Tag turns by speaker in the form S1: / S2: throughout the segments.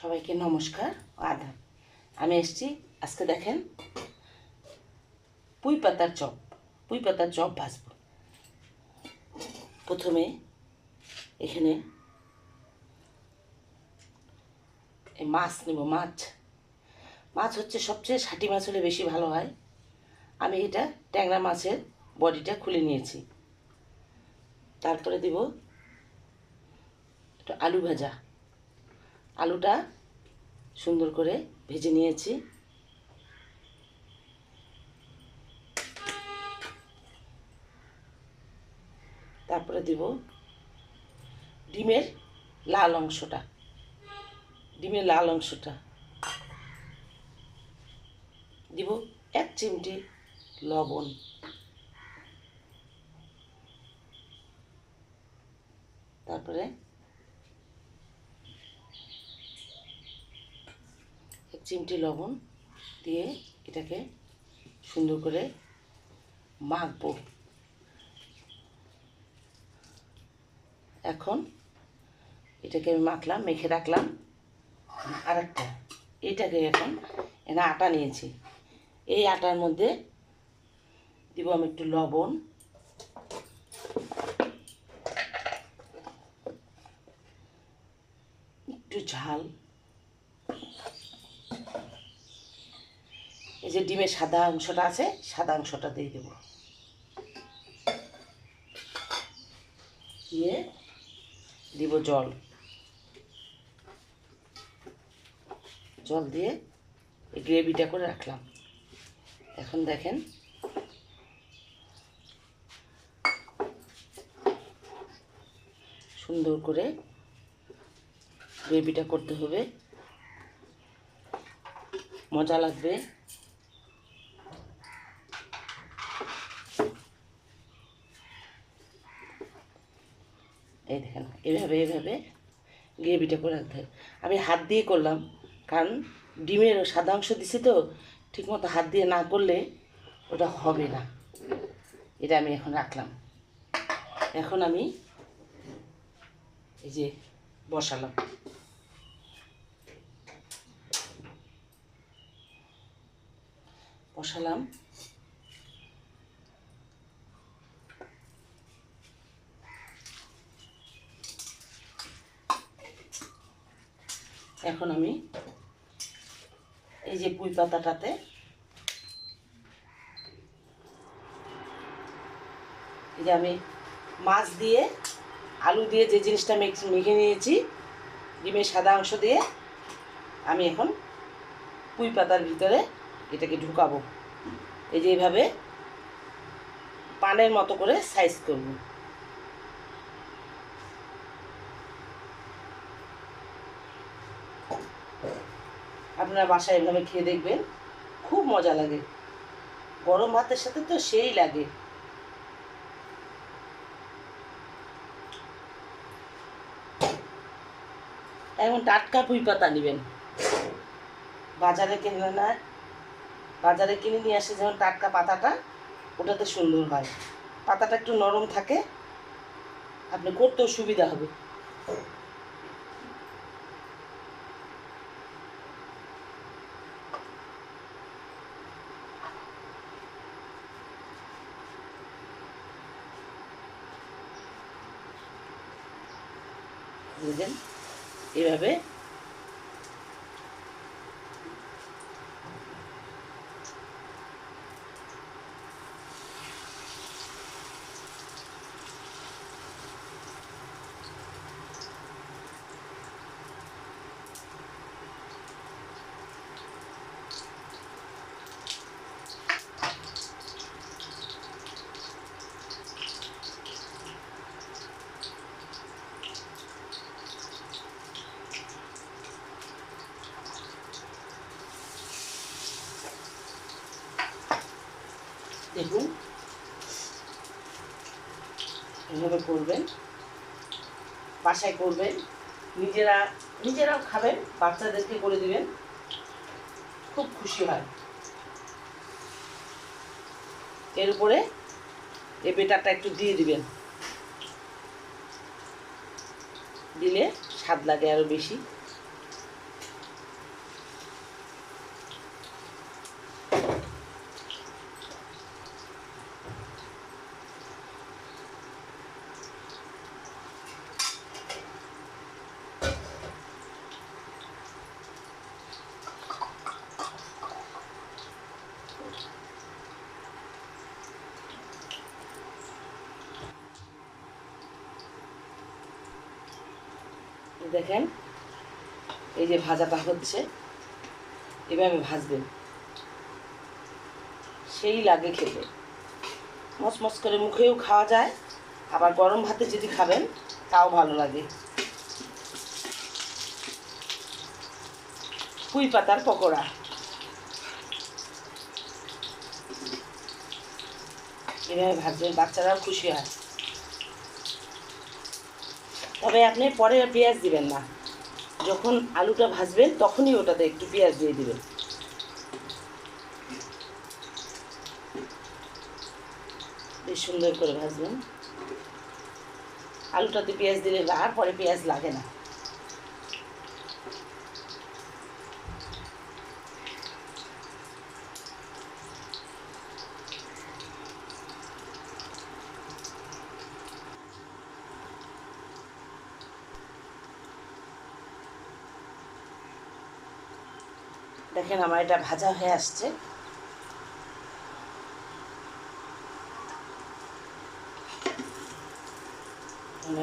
S1: সবাইকে নমস্কার ও আদাব। আমি এসেছি আজকে দেখেন পুঁই পাতার চপ ভাজবো। প্রথমে এখানে মাছ নেব। মাছ হচ্ছে সবচেয়ে ষাটি মাছ হলে বেশি ভালো হয়। আমি এটা ট্যাংরা মাছের বডিটা খুলে নিয়েছি। তারপরে দেব একটু আলু ভাজা। আলুটা সুন্দর করে ভেজে নিয়েছি। তারপরে দেব ডিমের লাল অংশটা। দিব 1 চিমটি লবণ। তারপরে 1 চিমটি লবণ দিয়ে এটাকে সুন্দর করে মাখবো। এখন এটাকে আমি মেখে রাখলাম। আরেকটা এটাকে এখন এখানে আটা নিয়েছি। এই আটার মধ্যে দিব আমি একটু লবণ, একটু ঝাল, এই যে ডিমের সাদা অংশটা আছে, সাদা অংশটা দিয়ে দেব। দিয়ে দিব জল দিয়ে এই গ্রেভিটা করে রাখলাম। এখন দেখেন সুন্দর করে গ্রেভিটা করতে হবে, মজা লাগবে। এই দেখেন এভাবে গ্রেভিটা করে রাখতে হবে। আমি হাত দিয়ে করলাম, কারণ ডিমের সাদা অংশ দিছি তো, ঠিকমতো হাত দিয়ে না করলে ওটা হবে না। এটা আমি এখন রাখলাম। এখন আমি এই যে বসালাম। এখন আমি এই যে পুঁই পাতাটাতে এই যে আমি মাছ দিয়ে আলু দিয়ে যে জিনিসটা মেখে নিয়েছি, ডিমের সাদা অংশ দিয়ে আমি এখন পুঁই পাতার ভিতরে এটাকে ঢুকাবো। এই যে এইভাবে পানের মতো করে সাইজ করব। আপনারা বাসায় এভাবে খেয়ে দেখবেন, খুব মজা লাগে। গরম ভাতের সাথে তো সেই লাগে। এখন টাটকা পুঁই পাতা নেবেন। বাজারে কিনে নিয়ে আসে যেমন টাটকা পাতাটা, ওটাতে সুন্দর হয়। পাতাটা একটু নরম থাকে, আপনি করতেও সুবিধা হবে। বুঝলেন? এভাবে দেখুন, এভাবে করবেন, বাসায় করবেন, নিজেরাও খাবেন, বাচ্চাদেরকে করে দিবেন, খুব খুশি হয়। এর উপরে এই বেটারটা একটু দিয়ে দিবেন, দিলে স্বাদ লাগে আরও বেশি। দেখেন এই যে ভাজাটা হচ্ছে, এভাবে ভাজবেন, সেই লাগে খেতে। মচমচ করে মুখেও খাওয়া যায়, আবার গরম ভাতে যদি খাবেন তাও ভালো লাগে। পুঁই পাতার পকোড়া এভাবে ভাজবেন, বাচ্চারাও খুশি হয়। তবে আপনি পরে পেঁয়াজ দিবেন না, যখন আলুটা ভাজবেন তখনই ওটাতে একটু পেঁয়াজ দিয়ে দিবেন। বেশ সুন্দর করে ভাজবেন। আলুটাতে পেঁয়াজ দিলে আর পরে পেঁয়াজ লাগে না। দেখেন আমার এটা ভাজা হয়ে আসছে।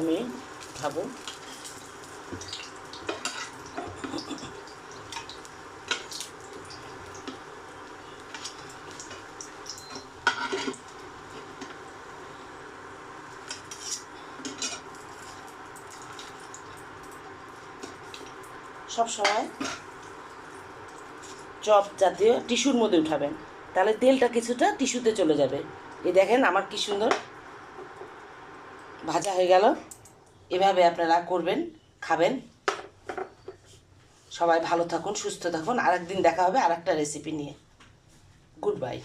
S1: আমি খাবো। সব সময় চপ জাতীয় টিস্যুর মধ্যে উঠাবেন, তাহলে তেলটা কিছুটা টিস্যুতে চলে যাবে। এই দেখেন আমার কি সুন্দর ভাজা হয়ে গেল। এভাবে আপনারা করবেন, খাবেন। সবাই ভালো থাকুন, সুস্থ থাকুন। আরেকদিন দেখা হবে আরেকটা রেসিপি নিয়ে। Good bye.